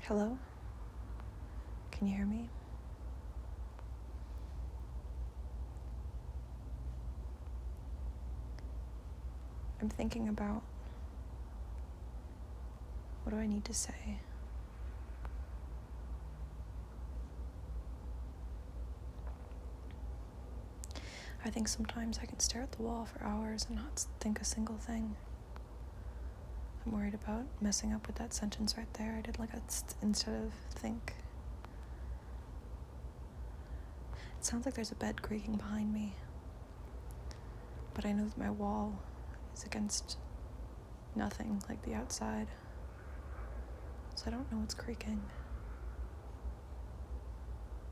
Hello? Can you hear me? I'm thinking about what do I need to say? I think sometimes I can stare at the wall for hours and not think a single thing. I'm worried about messing up with that sentence right there. I did like a instead of think. It sounds like there's a bed creaking behind me, but I know that my wall is against nothing like the outside, so I don't know what's creaking.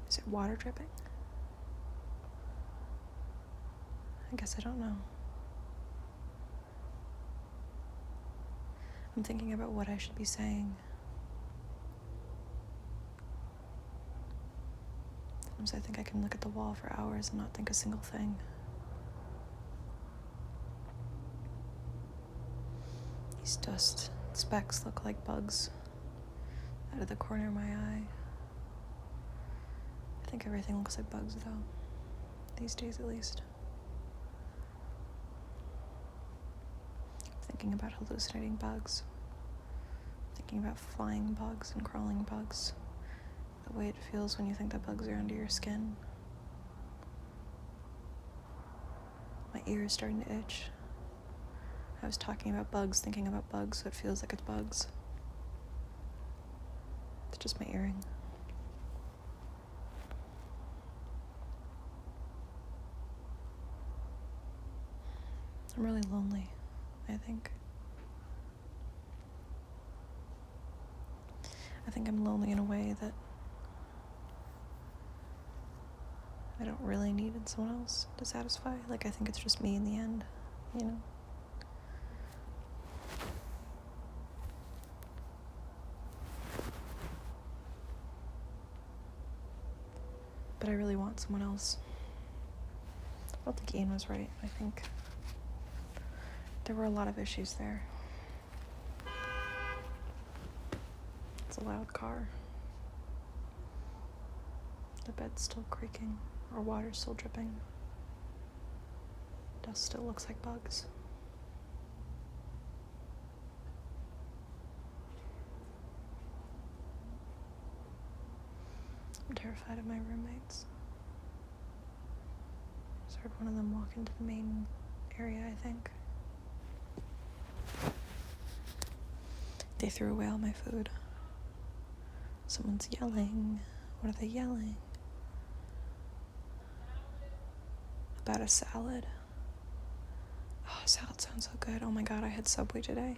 Is it water dripping? I guess I don't know. I'm thinking about what I should be saying. Sometimes I think I can look at the wall for hours and not think a single thing. These dust specks look like bugs out of the corner of my eye. I think everything looks like bugs though, these days at least. Thinking about hallucinating bugs. Thinking about flying bugs and crawling bugs. The way it feels when you think that bugs are under your skin. My ear is starting to itch. I was talking about bugs, thinking about bugs, so it feels like it's bugs. It's just my earring. I'm really lonely, I think. I think I'm lonely in a way that I don't really need someone else to satisfy. Like, I think it's just me in the end, you know? But I really want someone else. I don't think Ian was right. I think there were a lot of issues there. It's a loud car. The bed's still creaking, or water's still dripping. Dust still looks like bugs. I'm terrified of my roommates. I just heard one of them walk into the main area, I think. They threw away all my food. Someone's yelling. What are they yelling? About a salad. Oh, salad sounds so good. Oh my god, I had Subway today.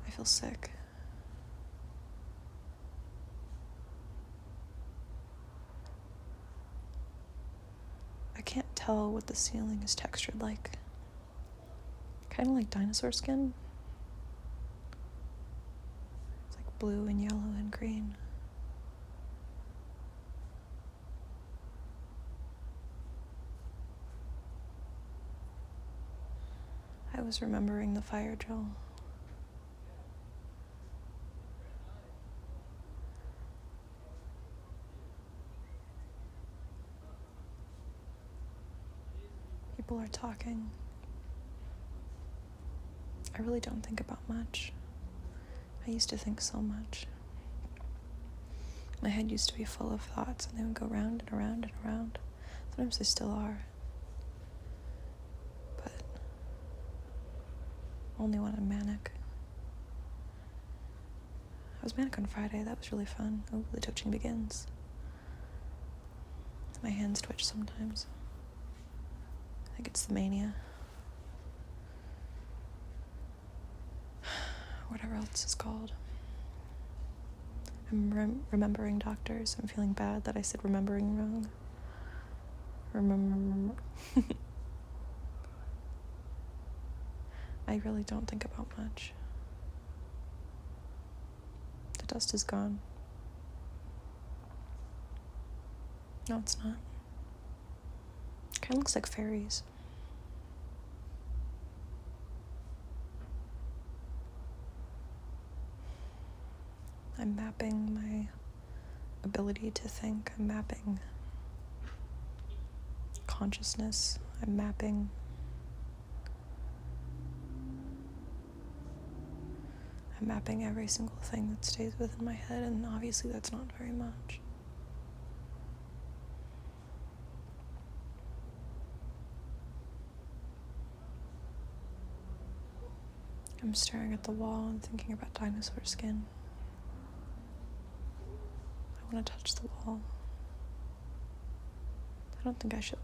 I feel sick. I can't tell what the ceiling is textured like. Kind of like dinosaur skin. It's like blue and yellow and green. I was remembering the fire drill. People are talking. I really don't think about much. I used to think so much. My head used to be full of thoughts, and they would go round and around and around. Sometimes they still are. But only when I'm manic. I was manic on Friday. That was really fun. Oh, the twitching begins. My hands twitch sometimes. I think it's the mania. Whatever else is called. I'm remembering doctors. I'm feeling bad that I said remembering wrong. Remember. I really don't think about much. The dust is gone. No, it's not. It kind of looks like fairies. I'm mapping my ability to think. I'm mapping consciousness. I'm mapping every single thing that stays within my head, and obviously that's not very much. I'm staring at the wall and thinking about dinosaur skin. I want to touch the wall. I don't think I should.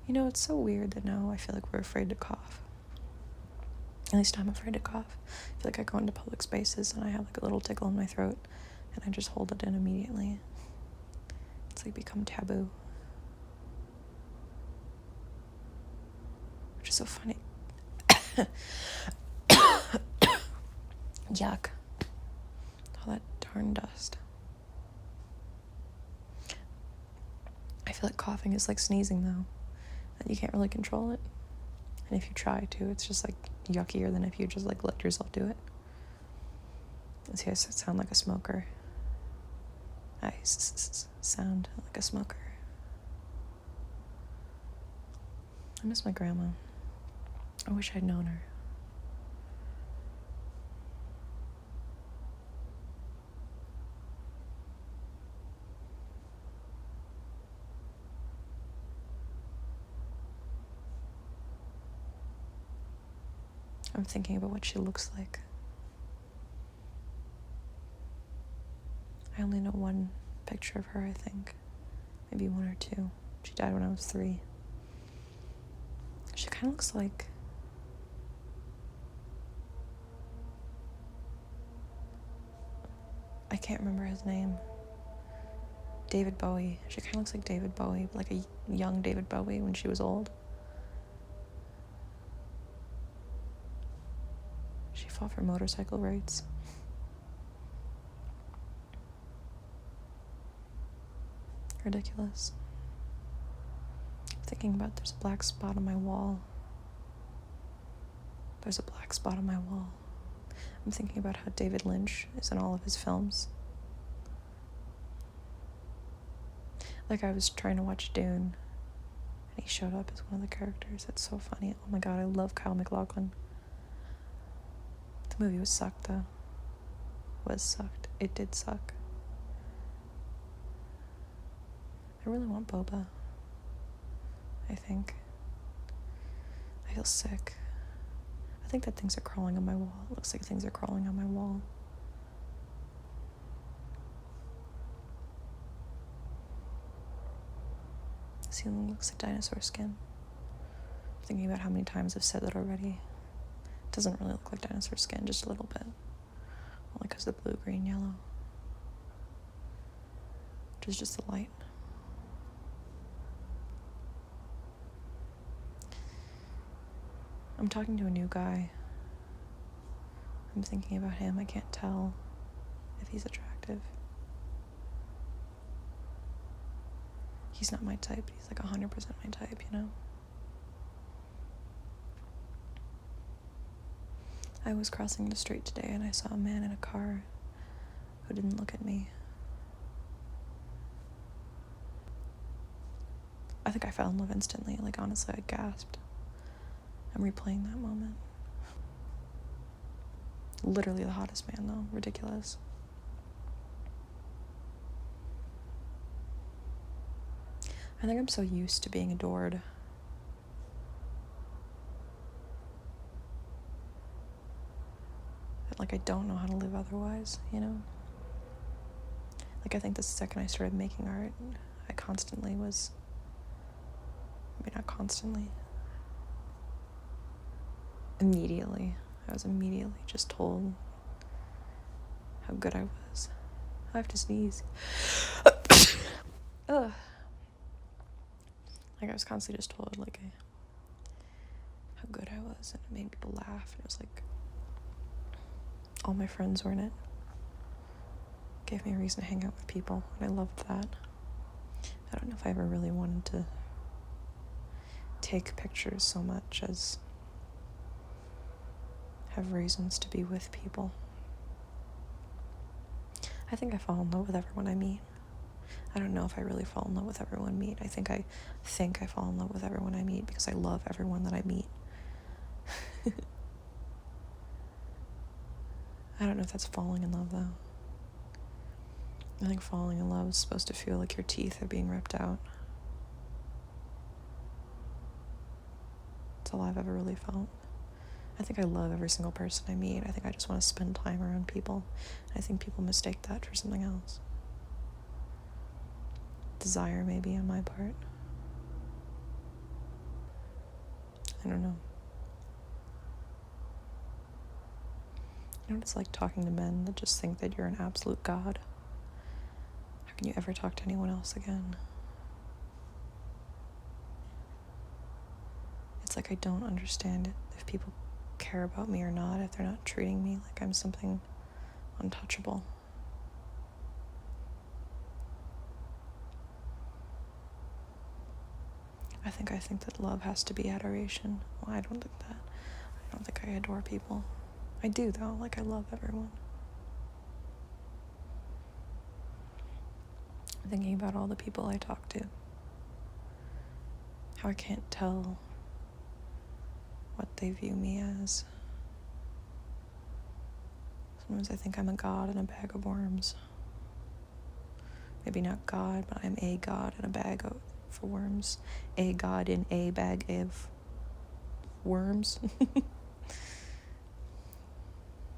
You know, it's so weird that now I feel like we're afraid to cough. At least I'm afraid to cough. I feel like I go into public spaces and I have like a little tickle in my throat and I just hold it in immediately. It's like become taboo. Which is so funny. Yuck. All that darn dust. I feel like coughing is like sneezing though. And you can't really control it. And if you try to, it's just like yuckier than if you just like let yourself do it. See, I sound like a smoker. I sound like a smoker. I miss my grandma. I wish I'd known her. I'm thinking about what she looks like. I only know one picture of her, I think. Maybe one or two. She died when I was 3. She kind of looks like... I can't remember his name. David Bowie. She kind of looks like David Bowie, like a young David Bowie when she was old. She fought for motorcycle rights. Ridiculous. I'm thinking about there's a black spot on my wall. There's a black spot on my wall. I'm thinking about how David Lynch is in all of his films. Like I was trying to watch Dune, and he showed up as one of the characters. It's so funny. Oh my god, I love Kyle MacLachlan. The movie was sucked though. It did suck. I really want boba. I think. I feel sick. I think that things are crawling on my wall. It looks like things are crawling on my wall. The ceiling looks like dinosaur skin. I'm thinking about how many times I've said that already. It doesn't really look like dinosaur skin, just a little bit. Only because of the blue, green, yellow. Which is just the light. I'm talking to a new guy. I'm thinking about him. I can't tell if he's attractive. He's not my type. He's like 100% my type, you know? I was crossing the street today and I saw a man in a car who didn't look at me. I think I fell in love instantly. Like, honestly, I gasped. I'm replaying that moment. Literally the hottest man, though. Ridiculous. I think I'm so used to being adored. That, like, I don't know how to live otherwise, you know? Like, I think the second I started making art, I constantly was... Maybe not constantly. Immediately. I was immediately just told how good I was. I have to sneeze. Ugh. Like, I was constantly just told, like, how good I was, and it made people laugh, and it was like, all my friends were in it. Gave me a reason to hang out with people, and I loved that. I don't know if I ever really wanted to take pictures so much as have reasons to be with people. I think I fall in love with everyone I meet. I don't know if I really fall in love with everyone I meet. I think I fall in love with everyone I meet because I love everyone that I meet. I don't know if that's falling in love, though. I think falling in love is supposed to feel like your teeth are being ripped out. That's all I've ever really felt. I think I love every single person I meet. I think I just want to spend time around people. I think people mistake that for something else. Desire, maybe, on my part. I don't know. You know what it's like talking to men that just think that you're an absolute god? How can you ever talk to anyone else again? It's like I don't understand it, if people care about me or not, if they're not treating me like I'm something untouchable. I think that love has to be adoration. Well, I don't think that. I don't think I adore people. I do, though. Like, I love everyone. I'm thinking about all the people I talk to. How I can't tell what they view me as. Sometimes I think I'm a god in a bag of worms. Maybe not God, but I'm a god in a bag of worms. A god in a bag of worms.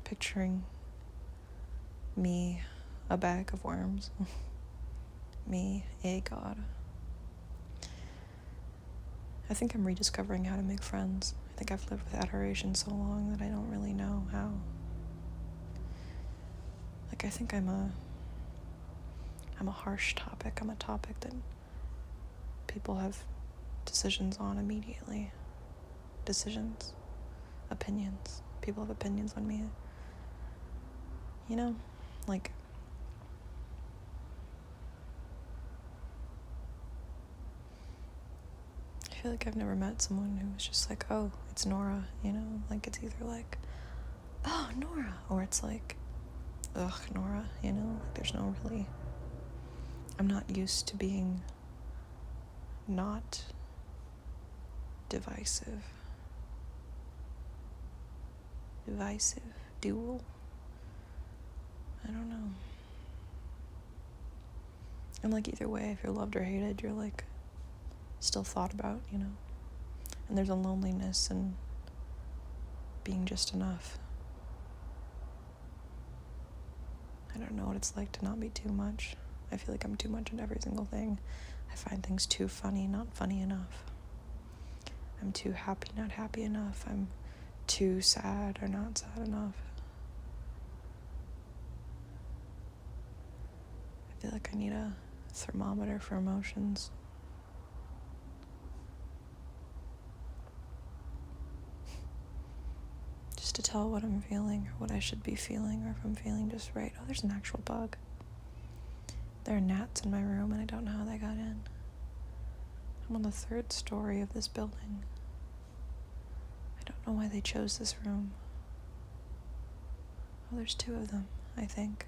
Picturing me, a bag of worms. Me, a god. I think I'm rediscovering how to make friends. I think I've lived with adoration so long that I don't really know how. Like, I think I'm a harsh topic. I'm a topic that people have decisions on immediately. Decisions. Opinions. People have opinions on me. You know? Like, I feel like I've never met someone who was just like, oh, it's Nora, you know? Like, it's either like, oh, Nora, or it's like, ugh, Nora, you know? Like, there's no really... I'm not used to being not divisive. Dual? I don't know. And like, either way, if you're loved or hated, you're like still thought about, you know? And there's a loneliness in being just enough. I don't know what it's like to not be too much. I feel like I'm too much in every single thing. I find things too funny, not funny enough. I'm too happy, not happy enough. I'm too sad or not sad enough. I feel like I need a thermometer for emotions. Just to tell what I'm feeling or what I should be feeling, or if I'm feeling just right. Oh, there's an actual bug. There are gnats in my room and I don't know how they got in. I'm on the 3rd story of this building. I don't know why they chose this room. Oh, there's 2 of them, I think.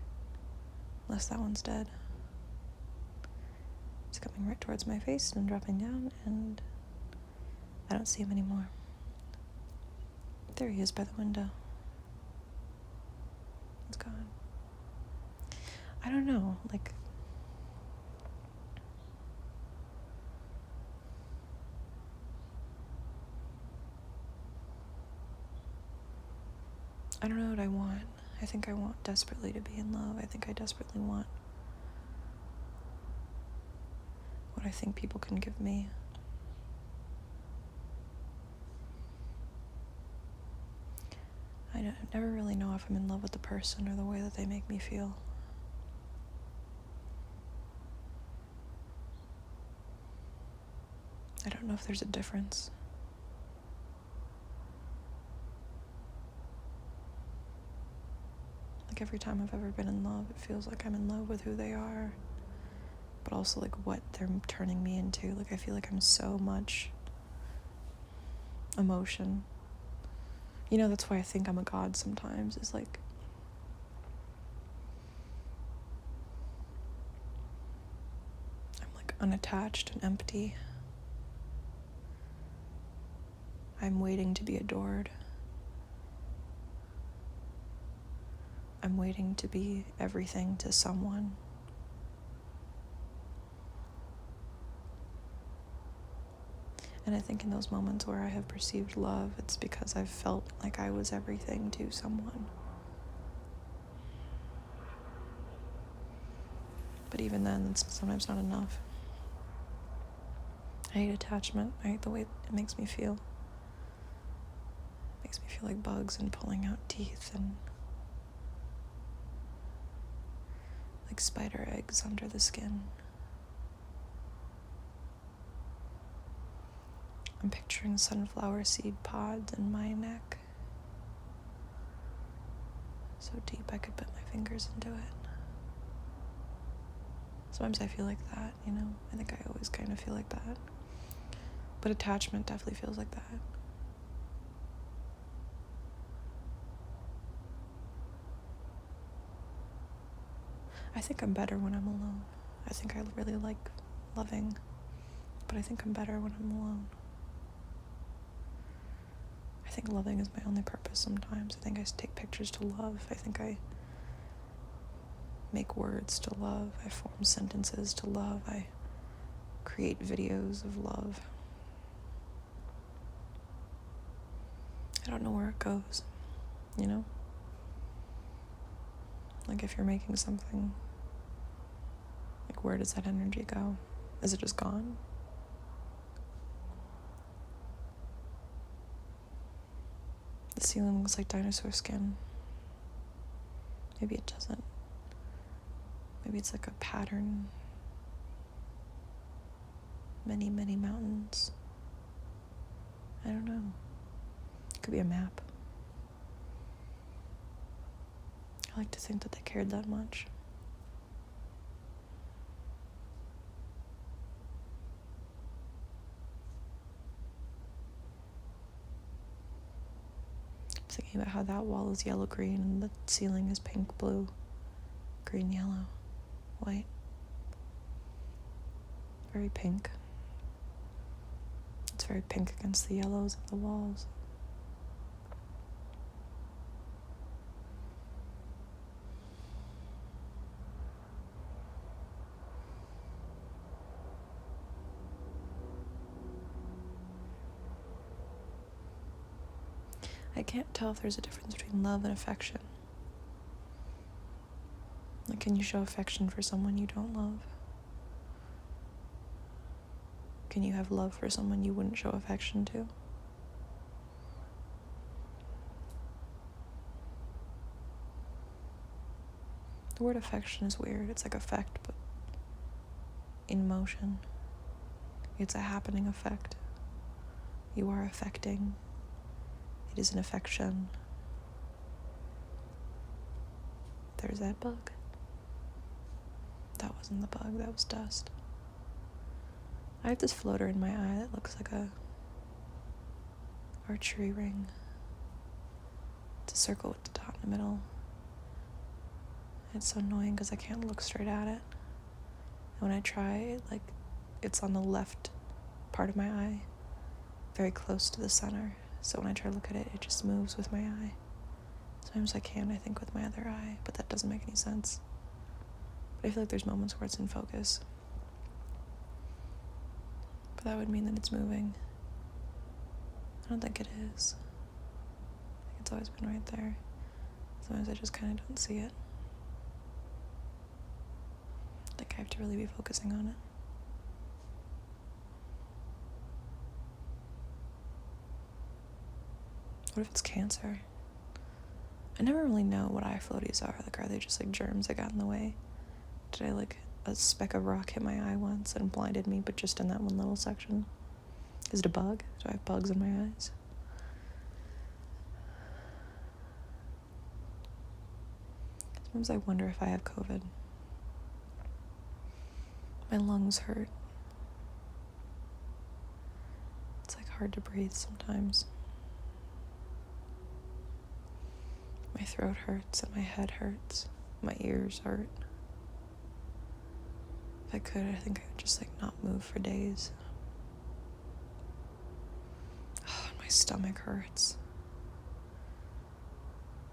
Unless that one's dead. It's coming right towards my face and dropping down, and I don't see him anymore. There he is by the window. It's gone. I don't know, like... I don't know what I want. I think I want desperately to be in love. I think I desperately want what I think people can give me. I never really know if I'm in love with the person or the way that they make me feel. I don't know if there's a difference. Like, every time I've ever been in love, it feels like I'm in love with who they are, but also like what they're turning me into. Like, I feel like I'm so much emotion. That's why I think I'm a god sometimes, is like, I'm like unattached and empty. I'm waiting to be adored. I'm waiting to be everything to someone. And I think in those moments where I have perceived love, it's because I've felt like I was everything to someone. But even then, it's sometimes not enough. I hate attachment. I hate the way it makes me feel. It makes me feel like bugs and pulling out teeth and like spider eggs under the skin. I'm picturing sunflower seed pods in my neck. So deep I could put my fingers into it. Sometimes I feel like that, I think I always kind of feel like that. But attachment definitely feels like that. I think I'm better when I'm alone. I think I really like loving, but I think I'm better when I'm alone. I think loving is my only purpose sometimes. I think I take pictures to love. I think I make words to love. I form sentences to love. I create videos of love. I don't know where it goes, Like if you're making something, like where does that energy go? Is it just gone? The ceiling looks like dinosaur skin. Maybe it doesn't. Maybe it's like a pattern. Many, many mountains. I don't know. It could be a map. I like to think that they cared that much. I'm thinking about how that wall is yellow-green and the ceiling is pink-blue, green-yellow, white. Very pink. It's very pink against the yellows of the walls. I can't tell if there's a difference between love and affection. Like, can you show affection for someone you don't love? Can you have love for someone you wouldn't show affection to? The word affection is weird. It's like affect, but in motion. It's a happening effect. You are affecting. It is an affection. There's that bug. That wasn't the bug, that was dust. I have this floater in my eye that looks like a archery ring. It's a circle with the dot in the middle. It's so annoying because I can't look straight at it. And when I try, it's on the left part of my eye, very close to the center. So when I try to look at it, it just moves with my eye. Sometimes I can, I think, with my other eye, but that doesn't make any sense. But I feel like there's moments where it's in focus. But that would mean that it's moving. I don't think it is. I think it's always been right there. Sometimes I just kind of don't see it. I think I have to really be focusing on it. What if it's cancer? I never really know what eye floaties are. Are they just germs that got in the way? Did I a speck of rock hit my eye once and blinded me, but just in that one little section? Is it a bug? Do I have bugs in my eyes? Sometimes I wonder if I have COVID. My lungs hurt. It's hard to breathe sometimes. My throat hurts and my head hurts. My ears hurt. If I could, I think I would just not move for days. Oh, my stomach hurts.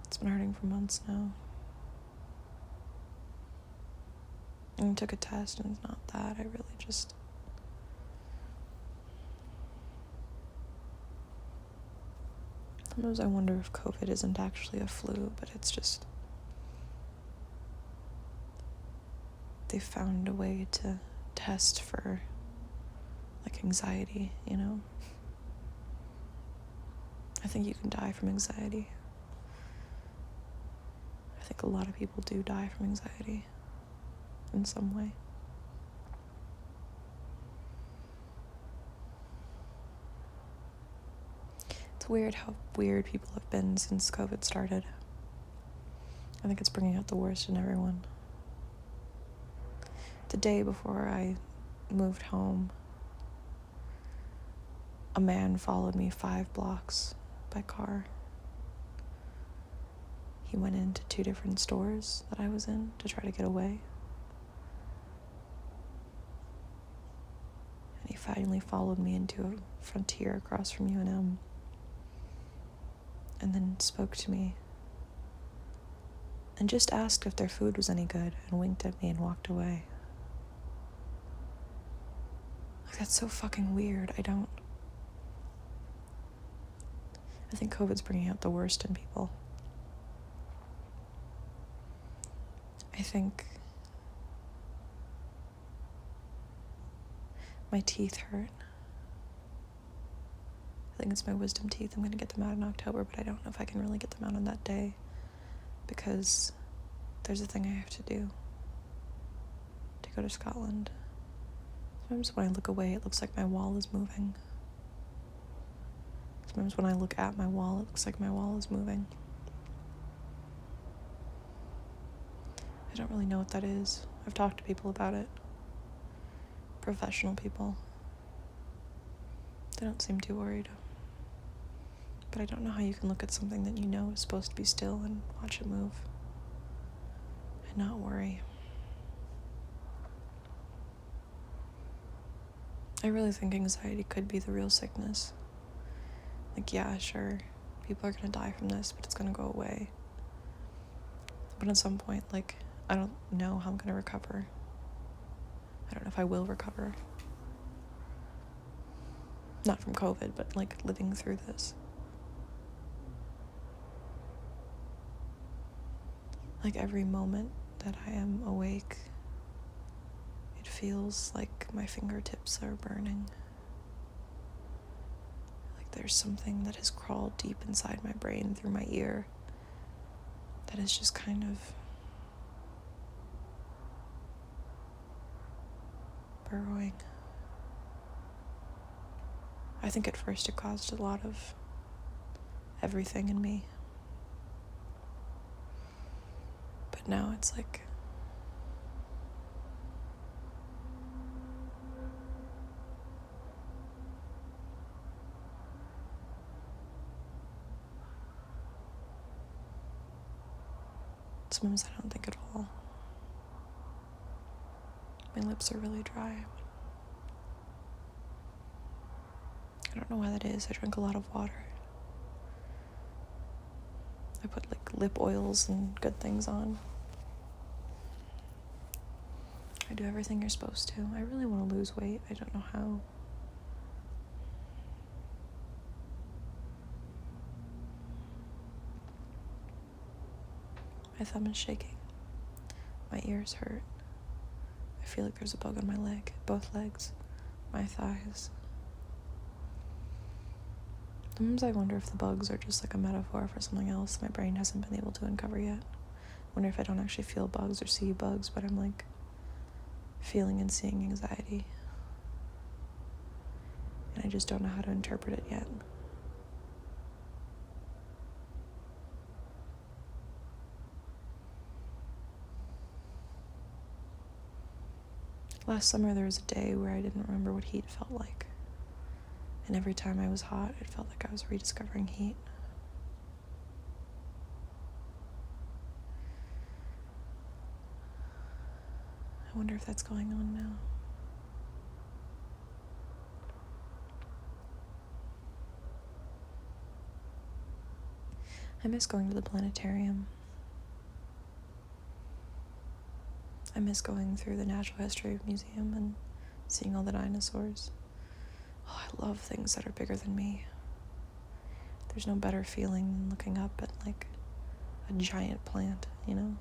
It's been hurting for months now. And I took a test and it's not that. I really just... Sometimes I wonder if COVID isn't actually a flu, but it's just... They found a way to test for, anxiety, I think you can die from anxiety. I think a lot of people do die from anxiety in some way. It's weird how weird people have been since COVID started. I think it's bringing out the worst in everyone. The day before I moved home, a man followed me 5 blocks by car. He went into 2 different stores that I was in to try to get away. And he finally followed me into a Frontier across from UNM and then spoke to me and just asked if their food was any good and winked at me and walked away. That's so fucking weird. I think COVID's bringing out the worst in people. I think my teeth hurt. I think it's my wisdom teeth. I'm going to get them out in October, but I don't know if I can really get them out on that day because there's a thing I have to do to go to Scotland. Sometimes when I look away, it looks like my wall is moving. Sometimes when I look at my wall, it looks like my wall is moving. I don't really know what that is. I've talked to people about it. Professional people. They don't seem too worried. But I don't know how you can look at something that you know is supposed to be still and watch it move and not worry. I really think anxiety could be the real sickness. Yeah, sure, people are gonna die from this, but it's gonna go away. But at some point, I don't know how I'm gonna recover. I don't know if I will recover. Not from COVID, but living through this. Every moment that I am awake, it feels like my fingertips are burning. There's something that has crawled deep inside my brain through my ear that is just kind of burrowing. I think at first it caused a lot of everything in me. But now it's sometimes I don't think at all. My lips are really dry. I don't know why that is. I drink a lot of water. I put lip oils and good things on. I do everything you're supposed to. I really want to lose weight. I don't know how. My thumb is shaking. My ears hurt. I feel like there's a bug on my leg, both legs, my thighs. Sometimes I wonder if the bugs are just a metaphor for something else my brain hasn't been able to uncover yet. I wonder if I don't actually feel bugs or see bugs, but I'm feeling and seeing anxiety. And I just don't know how to interpret it yet. Last summer there was a day where I didn't remember what heat felt like. And every time I was hot, it felt like I was rediscovering heat. I wonder if that's going on now. I miss going to the planetarium. I miss going through the Natural History Museum and seeing all the dinosaurs. Oh, I love things that are bigger than me. There's no better feeling than looking up at, like, a giant plant, you know?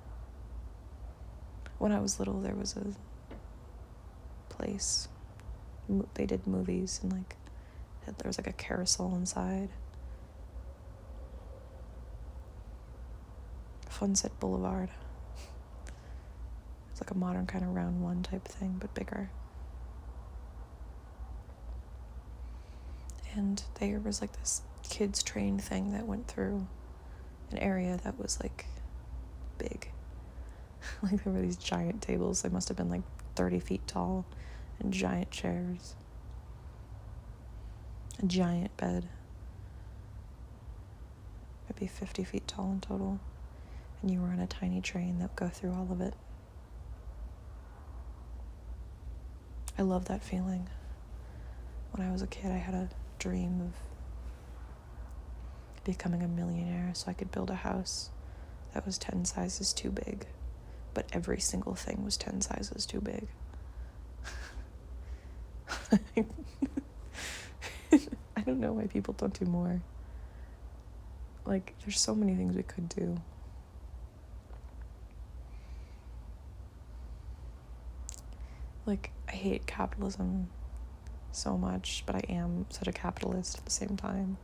When I was little, there was a place. They did movies, and, like, there was, like, a carousel inside. Funset Boulevard. It's like a modern kind of round one type thing, but bigger. And there was, like, this kids train thing that went through an area that was, like, big. Like, there were these giant tables. They must have been, like, 30 feet tall, and giant chairs. A giant bed. Maybe 50 feet tall in total. And you were on a tiny train that would go through all of it. I love that feeling. When I was a kid, I had a dream of becoming a millionaire so I could build a house that was 10 sizes too big, but every single thing was 10 sizes too big. I don't know why people don't do more. Like, there's so many things we could do. Like, I hate capitalism so much, but I am such a capitalist at the same time.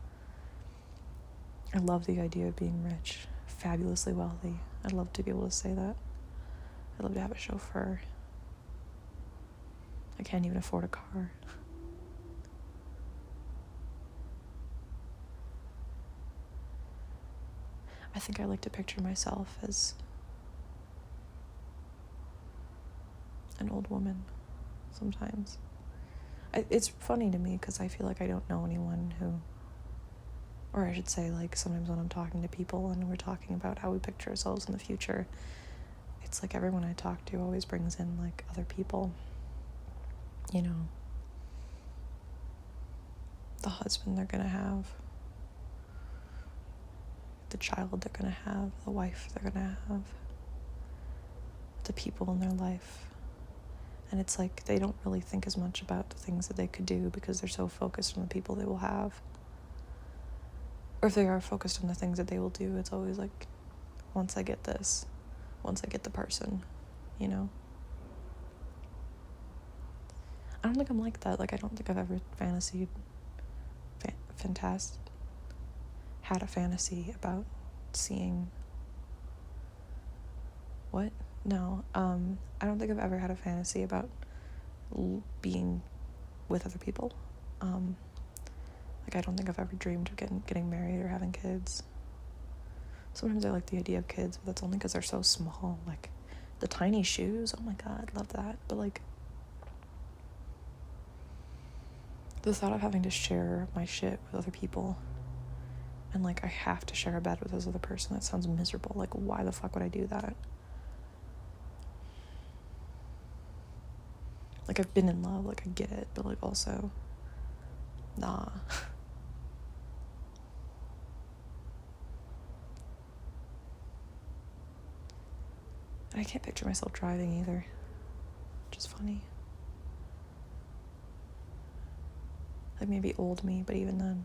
I love the idea of being rich, fabulously wealthy. I'd love to be able to say that. I'd love to have a chauffeur. I can't even afford a car. I think I like to picture myself as an old woman sometimes. It's funny to me because I feel like I don't know anyone who, or I should say, like, sometimes when I'm talking to people and we're talking about how we picture ourselves in the future, it's like everyone I talk to always brings in, like, other people. You know, the husband they're gonna have, the child they're gonna have, the wife they're gonna have, the people in their life. And it's like they don't really think as much about the things that they could do because they're so focused on the people they will have. Or if they are focused on the things that they will do, it's always like, once I get this, once I get the person, you know? I don't think I'm like that. Like, I don't think I've ever had a fantasy about seeing... What? No, I don't think I've ever had a fantasy about being with other people. Like, I don't think I've ever dreamed of getting married or having kids. Sometimes I like the idea of kids, but that's only because they're so small. Like, the tiny shoes, oh my god, love that. But, like, the thought of having to share my shit with other people, and, like, I have to share a bed with this other person, that sounds miserable. Like, why the fuck would I do that? Like, I've been in love, like, I get it, but, like, also, nah. I can't picture myself driving either, which is funny. Like, maybe old me, but even then,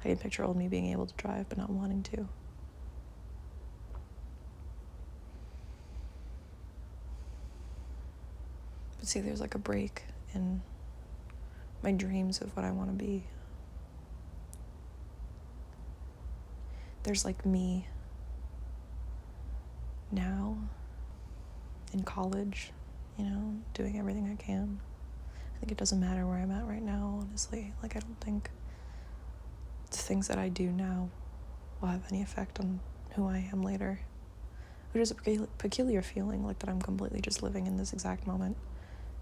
I can picture old me being able to drive, but not wanting to. But see, there's, like, a break in my dreams of what I want to be. There's, like, me now in college, you know, doing everything I can. I think it doesn't matter where I'm at right now, honestly. Like, I don't think the things that I do now will have any effect on who I am later. Which is a peculiar feeling, like, that I'm completely just living in this exact moment.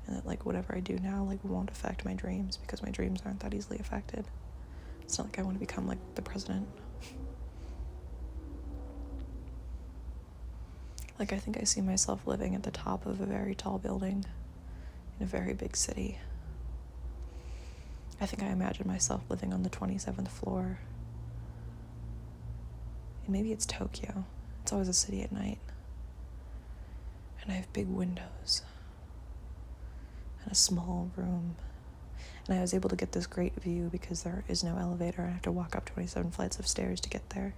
And that, like, whatever I do now, like, won't affect my dreams, because my dreams aren't that easily affected. It's not like I want to become, like, the president. Like, I think I see myself living at the top of a very tall building in a very big city. I think I imagine myself living on the 27th floor. And maybe it's Tokyo. It's always a city at night. And I have big windows and a small room. And I was able to get this great view because there is no elevator. I have to walk up 27 flights of stairs to get there.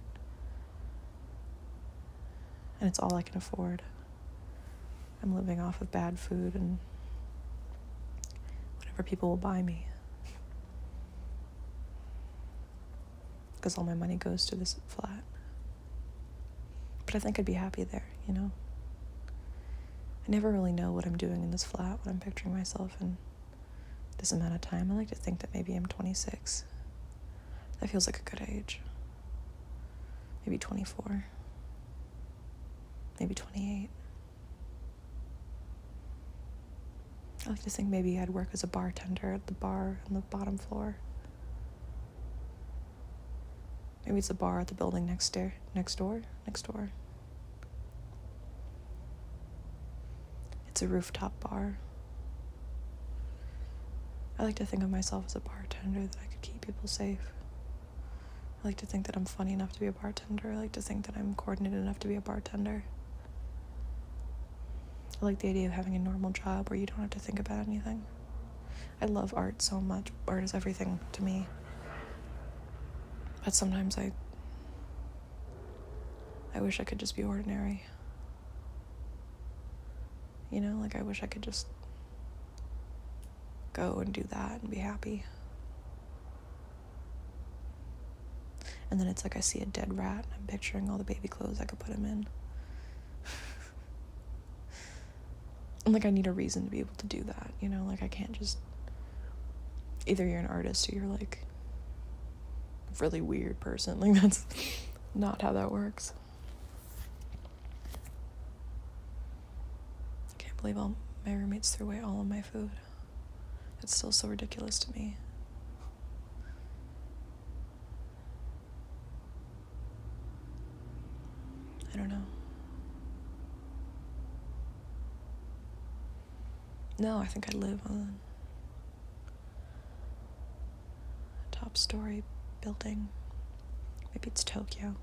And it's all I can afford. I'm living off of bad food and whatever people will buy me. Because all my money goes to this flat. But I think I'd be happy there, you know? I never really know what I'm doing in this flat, what I'm picturing myself in this amount of time. I like to think that maybe I'm 26. That feels like a good age. Maybe 24. Maybe 28. I like to think maybe I'd work as a bartender at the bar on the bottom floor. Maybe it's a bar at the building next door. It's a rooftop bar. I like to think of myself as a bartender, that I could keep people safe. I like to think that I'm funny enough to be a bartender. I like to think that I'm coordinated enough to be a bartender. I like the idea of having a normal job where you don't have to think about anything. I love art so much. Art is everything to me. But sometimes I wish I could just be ordinary. You know, like I wish I could just go and do that and be happy. And then it's like I see a dead rat and I'm picturing all the baby clothes I could put him in. And like I need a reason to be able to do that, you know, like I can't just, either you're an artist or you're like a really weird person. Like that's not how that works. I can't believe all my roommates threw away all of my food. It's still so ridiculous to me. I don't know. No, I think I live on a top story building. Maybe it's Tokyo.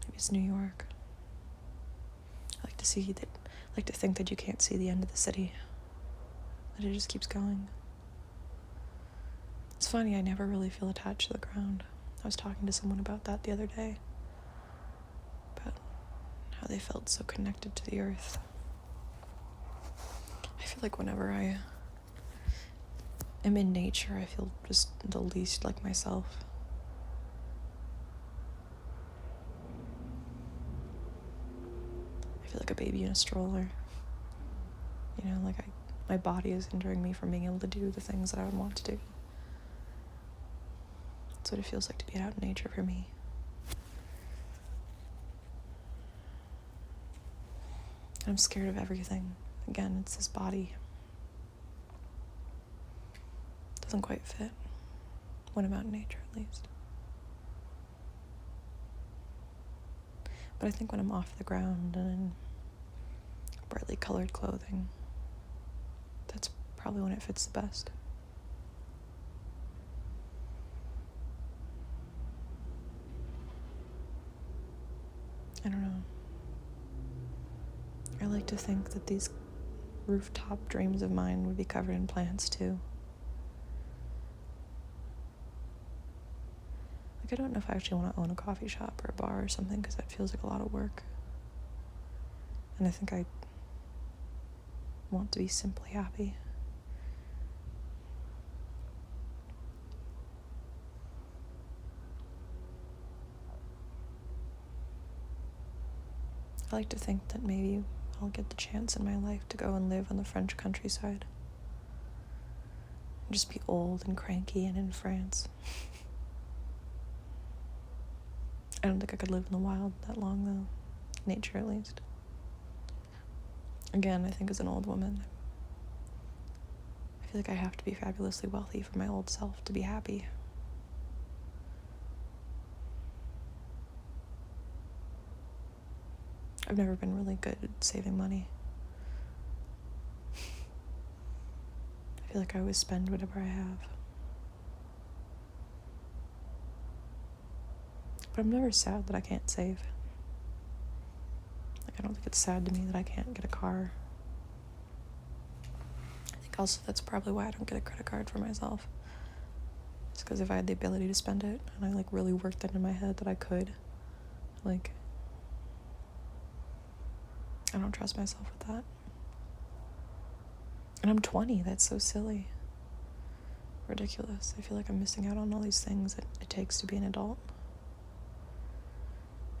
Maybe it's New York. I like to think that you can't see the end of the city. That it just keeps going. It's funny, I never really feel attached to the ground. I was talking to someone about that the other day. About how they felt so connected to the earth. I feel like whenever I am in nature, I feel just the least like myself. I feel like a baby in a stroller. You know, like my body is hindering me from being able to do the things that I would want to do. That's what it feels like to be out in nature for me. And I'm scared of everything. Again, it's this body. It doesn't quite fit when I'm out in nature, at least. But I think when I'm off the ground and in brightly colored clothing, that's probably when it fits the best. I don't know. I like to think that these rooftop dreams of mine would be covered in plants too. Like, I don't know if I actually want to own a coffee shop or a bar or something, because that feels like a lot of work. And I think I want to be simply happy. I like to think that maybe I'll get the chance in my life to go and live on the French countryside. And just be old and cranky and in France. I don't think I could live in the wild that long, though. Nature, at least. Again, I think as an old woman, I feel like I have to be fabulously wealthy for my old self to be happy. I've never been really good at saving money. I feel like I always spend whatever I have. But I'm never sad that I can't save. Like, I don't think it's sad to me that I can't get a car. I think also that's probably why I don't get a credit card for myself. It's because if I had the ability to spend it, and I, like, really worked it in my head that I could, like, I don't trust myself with that. And I'm 20, that's so silly. Ridiculous. I feel like I'm missing out on all these things that it takes to be an adult.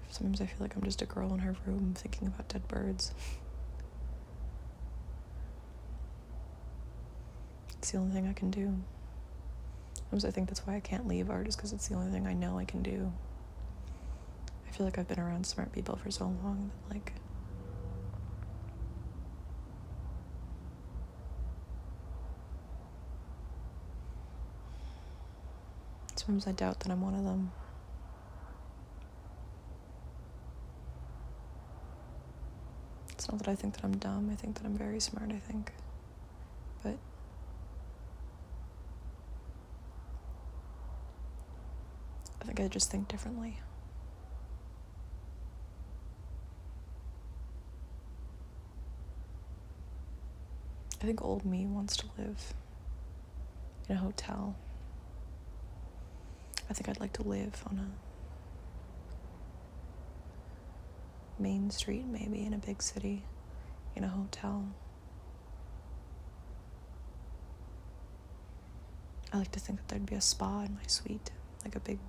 Sometimes I feel like I'm just a girl in her room thinking about dead birds. It's the only thing I can do. Sometimes I think that's why I can't leave art, is because it's the only thing I know I can do. I feel like I've been around smart people for so long that, like, sometimes I doubt that I'm one of them. It's not that I think that I'm dumb. I think that I'm very smart, I think. But I think I just think differently. I think old me wants to live in a hotel. I think I'd like to live on a main street, maybe, in a big city, in a hotel. I like to think that there'd be a spa in my suite, like a big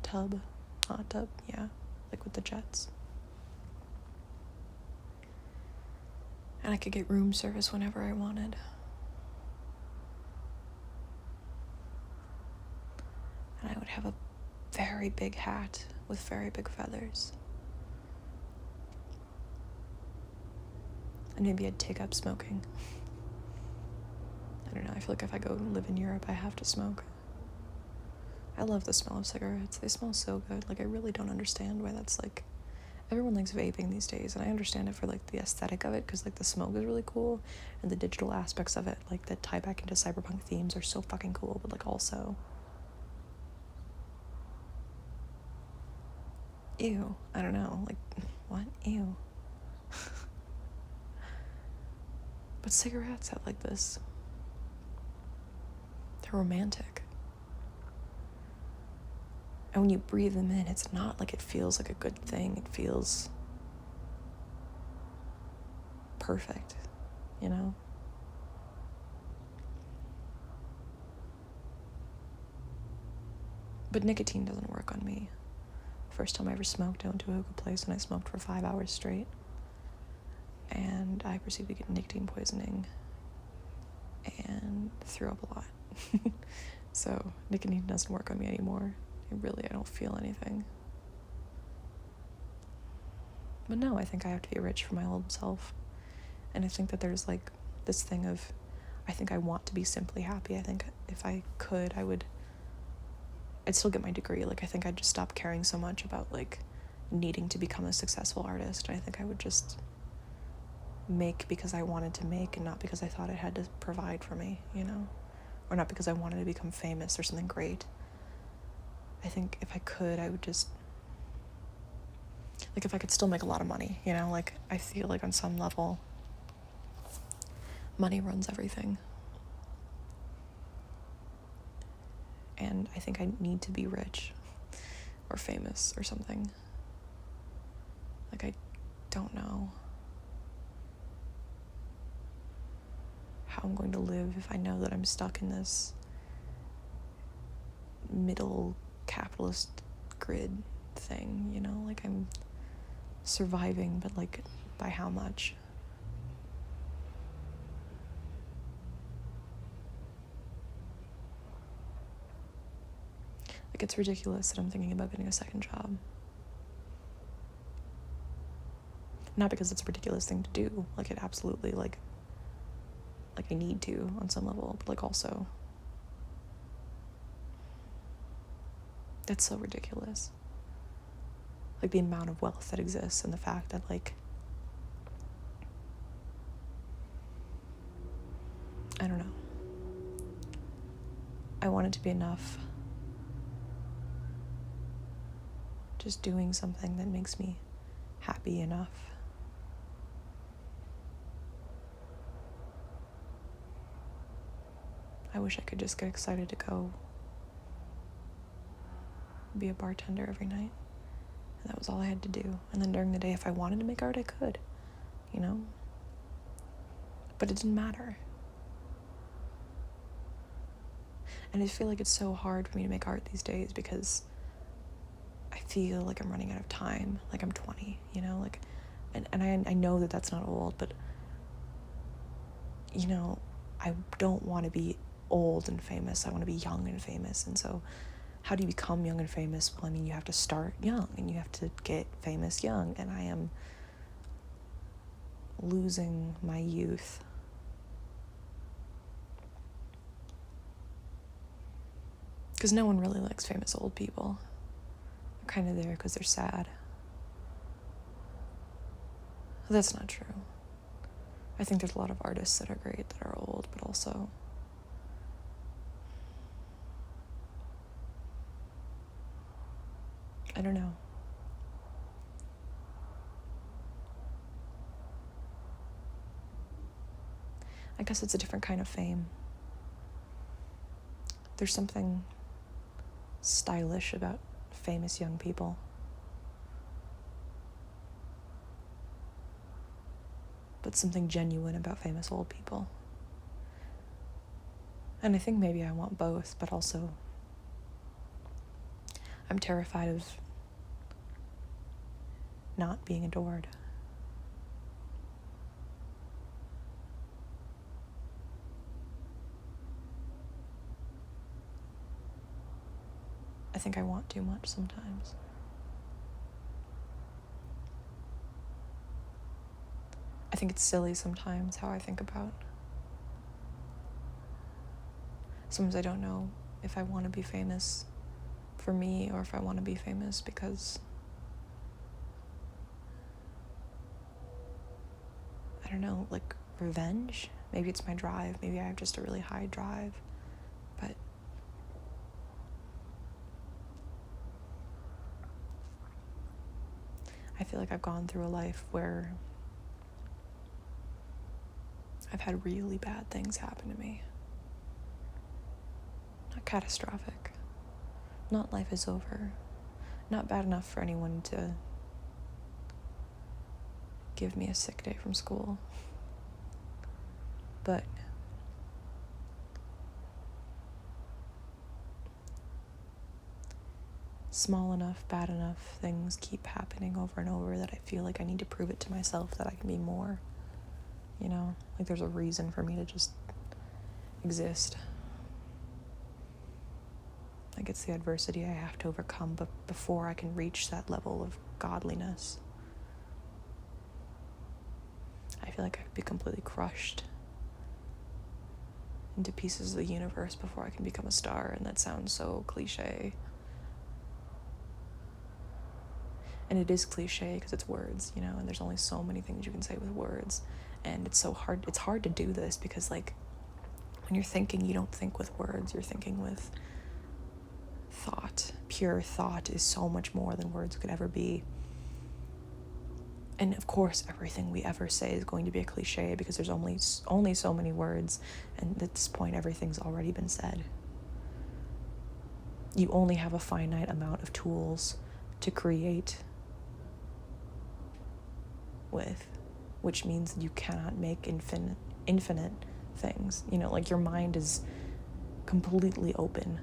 tub, hot tub, yeah, like with the jets. And I could get room service whenever I wanted. And I would have a very big hat with very big feathers. And maybe I'd take up smoking. I don't know, I feel like if I go and live in Europe, I have to smoke. I love the smell of cigarettes. They smell so good. Like, I really don't understand why that's, like, everyone likes vaping these days, and I understand it for, like, the aesthetic of it, because, like, the smoke is really cool, and the digital aspects of it, like, that tie back into cyberpunk themes are so fucking cool, but, like, also, ew, I don't know, like, what? Ew. But cigarettes have, like, this, they're romantic. And when you breathe them in, it's not like it feels like a good thing. It feels perfect, you know? But nicotine doesn't work on me. First time I ever smoked, I went to a hookah place and I smoked for 5 hours straight. And I proceeded to get nicotine poisoning and threw up a lot. So nicotine doesn't work on me anymore. I don't feel anything. But no, I think I have to be rich for my old self. And I think that there's, like, this thing of, I think I want to be simply happy. I think if I could, I'd still get my degree. Like, I think I'd just stop caring so much about, like, needing to become a successful artist. I think I would just make because I wanted to make, and not because I thought it had to provide for me, you know? Or not because I wanted to become famous or something great. I think if I could, I would just, like, if I could still make a lot of money, you know? Like, I feel like on some level, money runs everything. And I think I need to be rich or famous or something. Like, I don't know how I'm going to live if I know that I'm stuck in this middle capitalist grid thing, you know? Like, I'm surviving, but, like, by how much? Like, it's ridiculous that I'm thinking about getting a second job. Not because it's a ridiculous thing to do. Like, it absolutely, like I need to on some level, but, like, also, that's so ridiculous. Like, the amount of wealth that exists and the fact that, like, I don't know. I want it to be enough. Just doing something that makes me happy enough. I wish I could just get excited to go be a bartender every night. And that was all I had to do. And then during the day, if I wanted to make art, I could, you know? But it didn't matter. And I feel like it's so hard for me to make art these days because I feel like I'm running out of time, like I'm 20, you know? Like, and I know that that's not old, but, you know, I don't want to be old and famous. I want to be young and famous. And so how do you become young and famous? Well, I mean, you have to start young and you have to get famous young. And I am losing my youth. Because no one really likes famous old people. They're kind of there because they're sad. That's not true. I think there's a lot of artists that are great that are old, but also I don't know. I guess it's a different kind of fame. There's something stylish about famous young people. But something genuine about famous old people. And I think maybe I want both, but also I'm terrified of not being adored. I think I want too much sometimes. I think it's silly sometimes how I think about. Sometimes I don't know if I want to be famous for me or if I want to be famous because I don't know, like revenge. Maybe it's my drive. Maybe I have just a really high drive. But I feel like I've gone through a life where I've had really bad things happen to me. Not catastrophic. Not life is over. Not bad enough for anyone to give me a sick day from school. But small enough, bad enough things keep happening over and over that I feel like I need to prove it to myself that I can be more. You know, like there's a reason for me to just exist. Like it's the adversity I have to overcome, but before I can reach that level of godliness, I feel like I could be completely crushed into pieces of the universe before I can become a star, and that sounds so cliche. And it is cliche because it's words, you know, and there's only so many things you can say with words. And it's hard to do this because, like, when you're thinking, you don't think with words, you're thinking with thought. Pure thought is so much more than words could ever be. And of course, everything we ever say is going to be a cliche because there's only so many words, and at this point, everything's already been said. You only have a finite amount of tools to create with, which means you cannot make infinite things. You know, like your mind is completely open.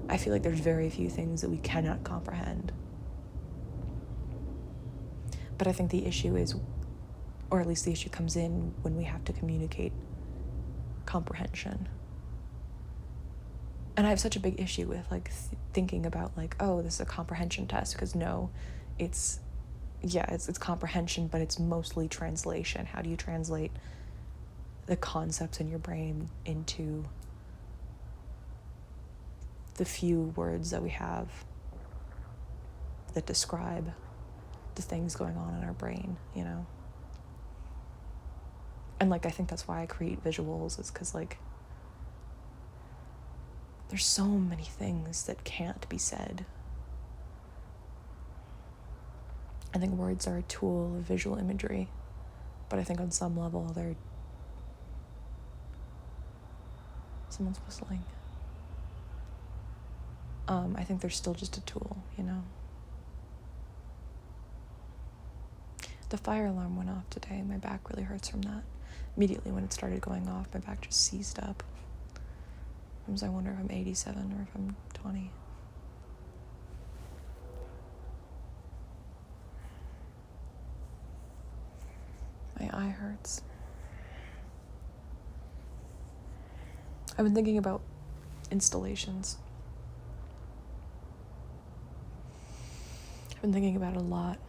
I feel like there's very few things that we cannot comprehend. But I think the issue is, or at least the issue comes in when we have to communicate comprehension. And I have such a big issue with like thinking about like, oh, this is a comprehension test, because no, it's comprehension, but it's mostly translation. How do you translate the concepts in your brain into the few words that we have that describe the things going on in our brain, you know? And, like, I think that's why I create visuals, is because, like, there's so many things that can't be said. I think words are a tool of visual imagery, but I think on some level they're... Someone's whistling. I think they're still just a tool, you know? The fire alarm went off today. My back really hurts from that. Immediately when it started going off, my back just seized up. Sometimes I wonder if I'm 87 or if I'm 20. My eye hurts. I've been thinking about installations. I've been thinking about it a lot.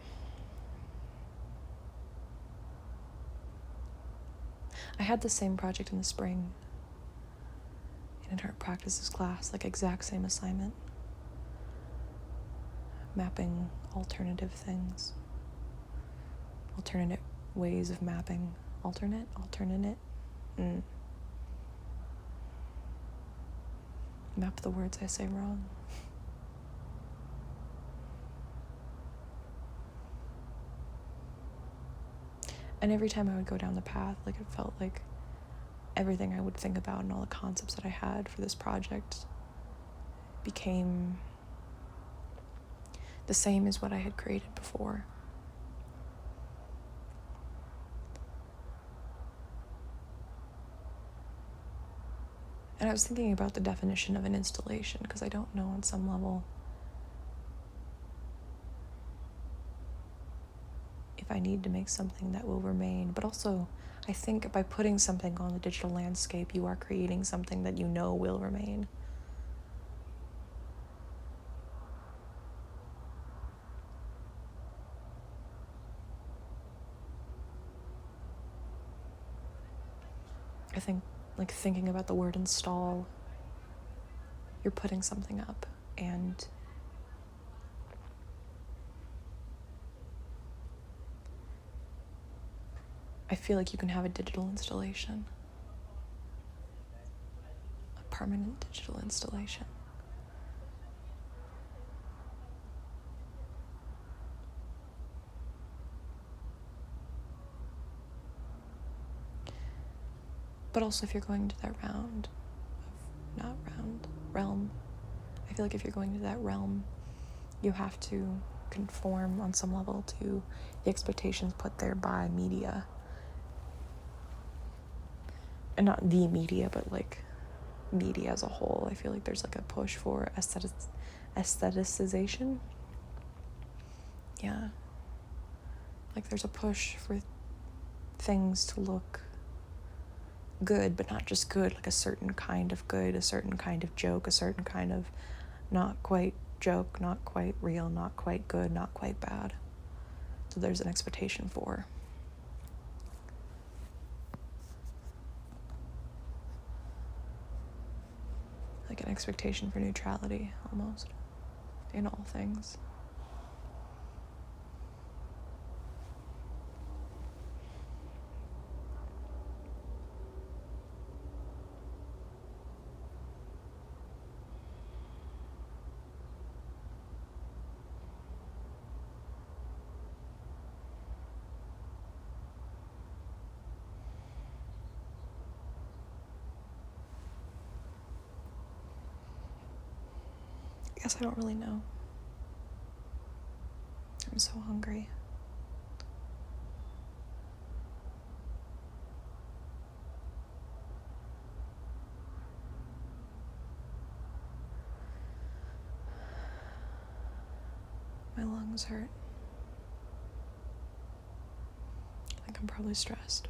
I had the same project in the spring in an art practices class, like exact same assignment. Mapping alternative things. Alternate ways of mapping. Alternate? Map the words I say wrong. And every time I would go down the path, like, it felt like everything I would think about and all the concepts that I had for this project became the same as what I had created before. And I was thinking about the definition of an installation, because I don't know on some level if I need to make something that will remain. But also, I think by putting something on the digital landscape, you are creating something that you know will remain. I think, like, thinking about the word install, you're putting something up, and I feel like you can have a digital installation, a permanent digital installation. But also, if you're going to that realm, I feel like if you're going to that realm, you have to conform on some level to the expectations put there by media. And not the media, but, like, media as a whole. I feel like there's, like, a push for aestheticization. Yeah. Like, there's a push for things to look good, but not just good, like a certain kind of good, a certain kind of joke, a certain kind of not quite joke, not quite real, not quite good, not quite bad. So there's an expectation for. Like an expectation for neutrality, almost, in all things. I guess I don't really know. I'm so hungry. My lungs hurt. I think I'm probably stressed.